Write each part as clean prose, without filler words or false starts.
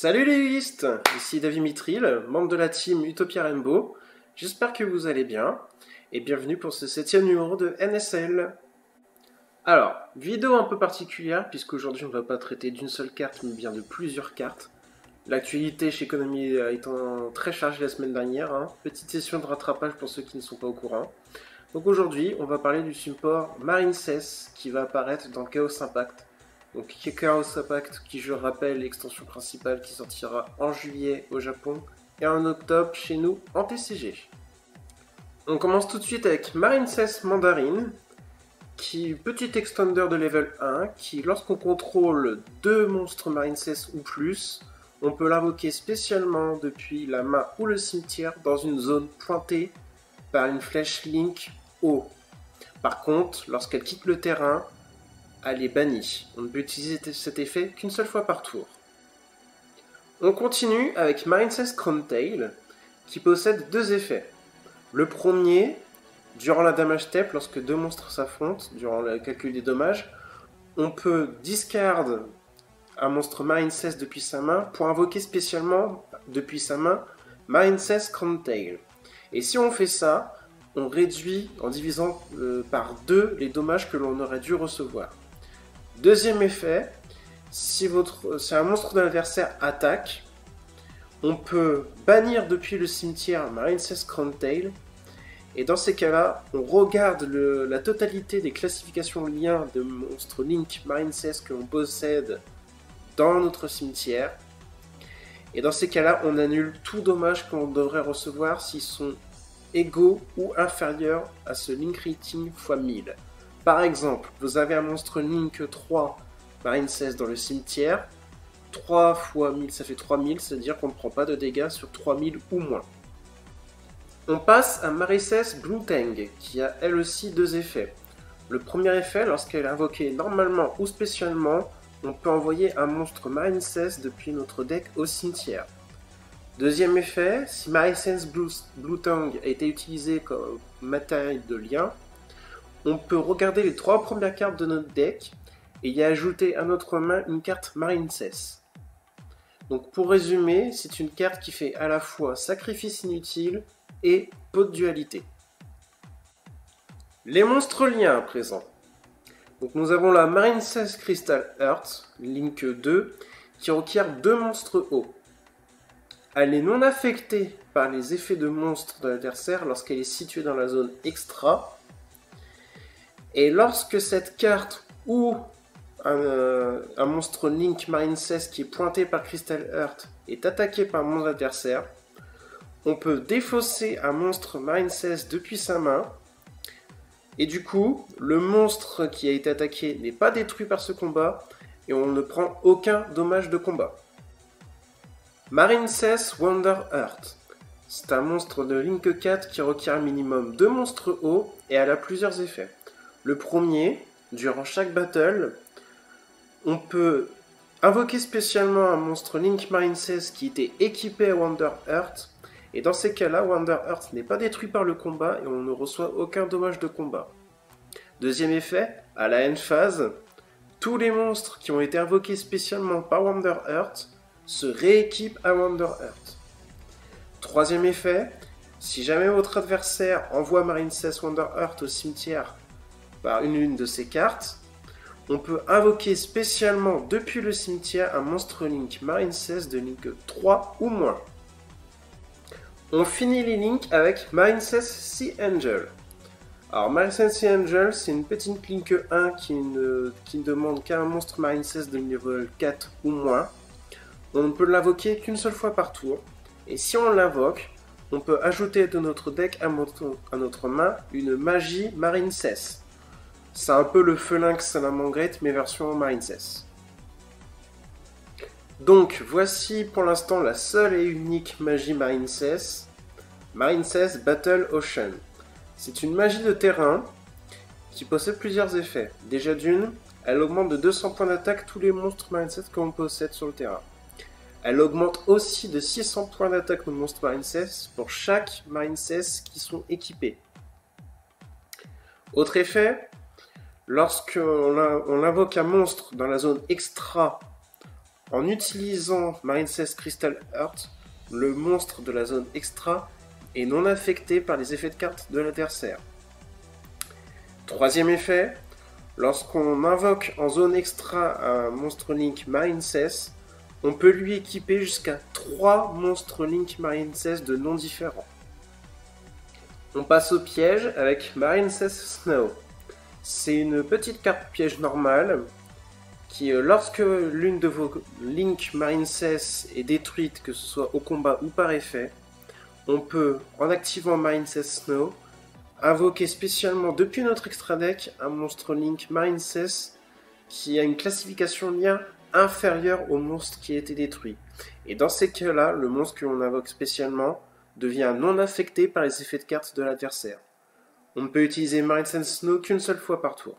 Salut les huilistes, ici David Mitril, membre de la team Utopia Rainbow. J'espère que vous allez bien et bienvenue pour ce 7e numéro de NSL. Alors, vidéo un peu particulière puisqu'aujourd'hui on ne va pas traiter d'une seule carte mais bien de plusieurs cartes. L'actualité chez Konami étant très chargée la semaine dernière, petite session de rattrapage pour ceux qui ne sont pas au courant. Donc aujourd'hui on va parler du support Marine 16 qui va apparaître dans Chaos Impact. Donc Chaos Impact qui, je rappelle, l'extension principale qui sortira en juillet au Japon et en octobre chez nous en TCG. On commence tout de suite avec Marine 16 Mandarine, qui petit extender de level 1, qui lorsqu'on contrôle 2 monstres Marine 16 ou plus, on peut l'invoquer spécialement depuis la main ou le cimetière dans une zone pointée par une flèche Link haut. Par contre, lorsqu'elle quitte le terrain, elle est bannie. On ne peut utiliser cet effet qu'une seule fois par tour. On continue avec Marine 16 Crown Tail, qui possède 2 effets. Le premier, durant la damage step, lorsque 2 monstres s'affrontent, durant le calcul des dommages, on peut discard un monstre Marine 16 depuis sa main pour invoquer spécialement depuis sa main Marine 16 Crown Tail. Et si on fait ça, on réduit en divisant par 2 les dommages que l'on aurait dû recevoir. Deuxième effet, si un monstre de l'adversaire attaque, on peut bannir depuis le cimetière Marine 16 Crown Tail, et dans ces cas-là, on regarde la totalité des classifications liens de monstres Link Marine 16 que l'on possède dans notre cimetière, et dans ces cas-là, on annule tout dommage qu'on devrait recevoir s'ils sont égaux ou inférieurs à ce Link Rating x 1000. Par exemple, vous avez un monstre Link 3 Marine 16 dans le cimetière, 3 x 1000 ça fait 3000, c'est-à-dire qu'on ne prend pas de dégâts sur 3000 ou moins. On passe à Marine 16 Blue Tang, qui a elle aussi 2 effets. Le premier effet, lorsqu'elle est invoquée normalement ou spécialement, on peut envoyer un monstre Marine 16 depuis notre deck au cimetière. Deuxième effet, si Marine 16 Blue Tang a été utilisé comme matériel de lien, on peut regarder les 3 premières cartes de notre deck et y ajouter à notre main une carte Marine 16. Donc pour résumer, c'est une carte qui fait à la fois sacrifice inutile et pot de dualité. Les monstres liens à présent. Donc nous avons la Marine 16 Crystal Heart, Link 2, qui requiert 2 monstres hauts. Elle est non affectée par les effets de monstres de l'adversaire lorsqu'elle est située dans la zone extra. Et lorsque cette carte ou un monstre Link Marine 16 qui est pointé par Crystal Heart est attaqué par mon adversaire, on peut défausser un monstre Marine 16 depuis sa main, et du coup, le monstre qui a été attaqué n'est pas détruit par ce combat, et on ne prend aucun dommage de combat. Marine 16 Wonder Heart. C'est un monstre de Link 4 qui requiert un minimum 2 monstres hauts, et elle a plusieurs effets. Le premier, durant chaque battle, on peut invoquer spécialement un monstre Link Marine 16 qui était équipé à Wonder Heart, et dans ces cas-là, Wonder Heart n'est pas détruit par le combat et on ne reçoit aucun dommage de combat. Deuxième effet, à la end phase, tous les monstres qui ont été invoqués spécialement par Wonder Heart se rééquipent à Wonder Heart. Troisième effet, si jamais votre adversaire envoie Marine 16 Wonder Heart au cimetière par une de ces cartes, on peut invoquer spécialement depuis le cimetière un monstre Link Marine 16 de Link 3 ou moins. On finit les links avec Marine 16 Sea Angel. Alors Marine 16 Sea Angel, c'est une petite Link 1 qui ne demande qu'un monstre Marine 16 de level 4 ou moins. On ne peut l'invoquer qu'une seule fois par tour. Et si on l'invoque, on peut ajouter de notre deck à notre main une magie Marine 16. C'est un peu le Phalanx Salamangreat, mais version Marine 16. Donc, voici pour l'instant la seule et unique magie Marine 16. Marine 16 Battle Ocean. C'est une magie de terrain qui possède plusieurs effets. Déjà d'une, elle augmente de 200 points d'attaque tous les monstres Marine 16 que l'on possède sur le terrain. Elle augmente aussi de 600 points d'attaque nos monstres Marine 16 pour chaque Marine 16 qui sont équipés. Autre effet, lorsqu'on invoque un monstre dans la zone extra En utilisant Marine 16 Crystal Heart, le monstre de la zone extra est non affecté par les effets de carte de l'adversaire. Troisième effet, lorsqu'on invoque en zone extra un monstre Link Marine 16, on peut lui équiper jusqu'à 3 monstres Link Marine 16 de noms différents. On passe au piège avec Marine 16 Snow. C'est une petite carte piège normale qui, lorsque l'une de vos Link Marine 16 est détruite, que ce soit au combat ou par effet, on peut, en activant Marine 16 Snow, invoquer spécialement depuis notre extra deck un monstre Link Marine 16 qui a une classification lien inférieure au monstre qui a été détruit. Et dans ces cas-là, le monstre que l'on invoque spécialement devient non affecté par les effets de cartes de l'adversaire. On ne peut utiliser Marine 16 Snow qu'une seule fois par tour.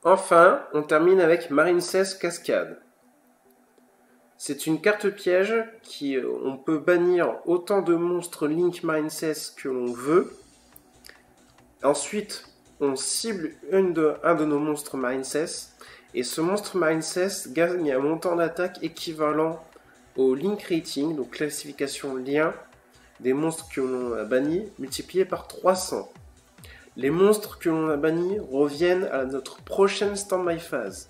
Enfin, on termine avec Marine 16 Cascade. C'est une carte piège qui on peut bannir autant de monstres Link Marine 16 que l'on veut. Ensuite, on cible un de nos monstres Marine 16 et ce monstre Marine 16 gagne un montant d'attaque équivalent au Link Rating, donc classification lien des monstres que l'on a bannis, multiplié par 300. Les monstres que l'on a bannis reviennent à notre prochaine stand-by phase.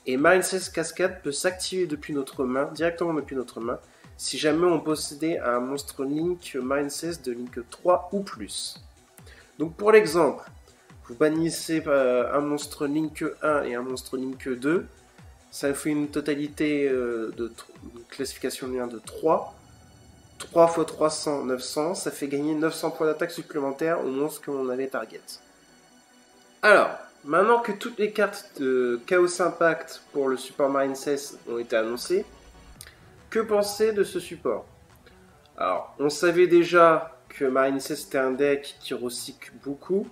Et Marine 16 Cascade peut s'activer depuis notre main, directement depuis notre main, si jamais on possédait un monstre Link Marine 16 de Link 3 ou plus. Donc pour l'exemple, vous bannissez un monstre Link 1 et un monstre Link 2, ça fait une totalité de classification de lien de 3. 3 x 300, 900, ça fait gagner 900 points d'attaque supplémentaires au monstre que l'on avait target. Alors, maintenant que toutes les cartes de Chaos Impact pour le support Marine 16 ont été annoncées, que penser de ce support? Alors, on savait déjà que Marine 16 était un deck qui recycle beaucoup,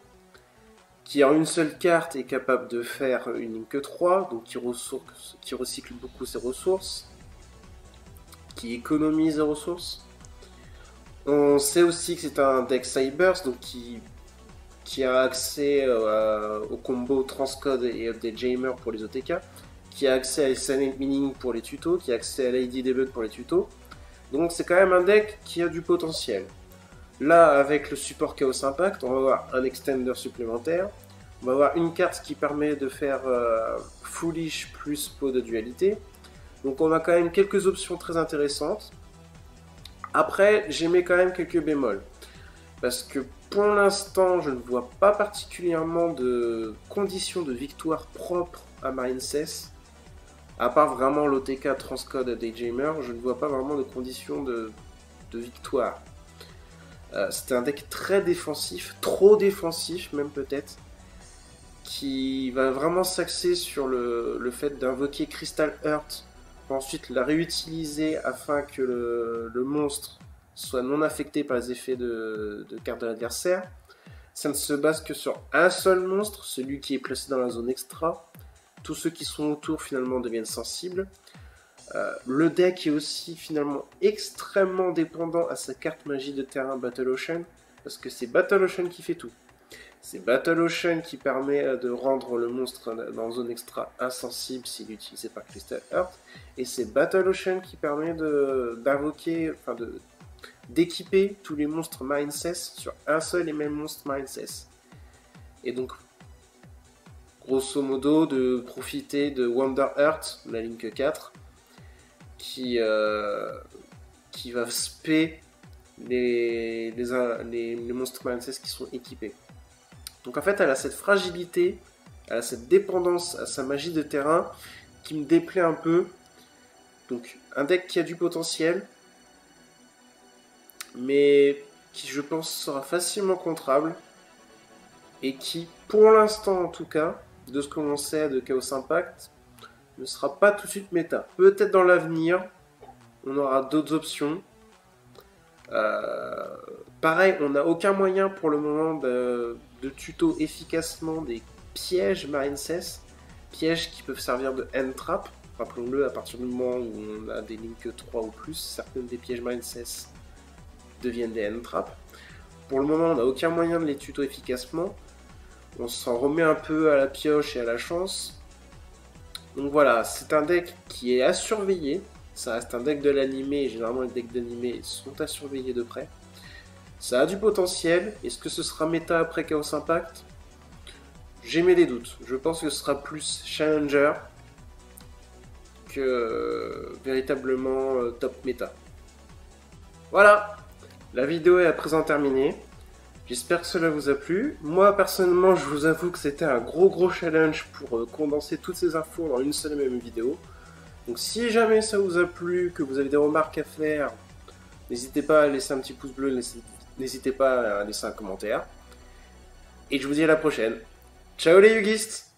qui en une seule carte est capable de faire une Link 3, donc qui recycle beaucoup ses ressources, qui économise les ressources. On sait aussi que c'est un deck Cybers, donc qui a accès au combo Transcode et Update Jamer pour les OTK, qui a accès à Silent Meaning pour les tutos, qui a accès à l'ID Debug pour les tutos. Donc c'est quand même un deck qui a du potentiel. Là, avec le support Chaos Impact, on va avoir un extender supplémentaire, on va avoir une carte qui permet de faire Foolish plus pot de dualité. Donc on a quand même quelques options très intéressantes. Après, j'aimais quand même quelques bémols. Parce que pour l'instant, je ne vois pas particulièrement de conditions de victoire propres à Marine 16. À part vraiment l'OTK Transcode Dayjamer, je ne vois pas vraiment de conditions de victoire. C'était un deck très défensif, trop défensif même peut-être, qui va vraiment s'axer sur le fait d'invoquer Crystal Heart, pour ensuite la réutiliser afin que le monstre soit non affecté par les effets de cartes de l'adversaire. Ça ne se base que sur un seul monstre, celui qui est placé dans la zone extra. Tous ceux qui sont autour finalement deviennent sensibles. Le deck est aussi finalement extrêmement dépendant à sa carte magie de terrain Battle Ocean, parce que c'est Battle Ocean qui fait tout. C'est Battle Ocean qui permet de rendre le monstre dans zone extra insensible s'il est utilisé par Crystal Heart, et c'est Battle Ocean qui permet d'équiper tous les monstres Marine 16 sur un seul et même monstre Marine 16. Et donc, grosso modo, de profiter de Wonder Heart, la Link 4, qui va spé les monstres Marine 16 qui sont équipés. Donc en fait, elle a cette fragilité, elle a cette dépendance à sa magie de terrain qui me déplaît un peu. Donc un deck qui a du potentiel, mais qui je pense sera facilement contrable, et qui, pour l'instant en tout cas, de ce que l'on sait de Chaos Impact, ne sera pas tout de suite méta. Peut-être dans l'avenir, on aura d'autres options. Pareil, on n'a aucun moyen pour le moment de tuto efficacement des pièges Marine 16, pièges qui peuvent servir de end trap. Rappelons-le, à partir du moment où on a des Link 3 ou plus, certaines des pièges Marine 16 deviennent des end trap. Pour le moment, on n'a aucun moyen de les tuto efficacement. On s'en remet un peu à la pioche et à la chance. Donc voilà, c'est un deck qui est à surveiller. Ça reste un deck de l'animé, et généralement les decks d'animé sont à surveiller de près. Ça a du potentiel. Est-ce que ce sera méta après Chaos Impact? J'ai mes des doutes. Je pense que ce sera plus Challenger que véritablement top méta. Voilà, la vidéo est à présent terminée. J'espère que cela vous a plu. Moi personnellement, je vous avoue que c'était un gros challenge pour condenser toutes ces infos dans une seule et même vidéo. Donc si jamais ça vous a plu, que vous avez des remarques à faire, n'hésitez pas à laisser un petit pouce bleu, n'hésitez pas à laisser un commentaire. Et je vous dis à la prochaine. Ciao les Yugistes!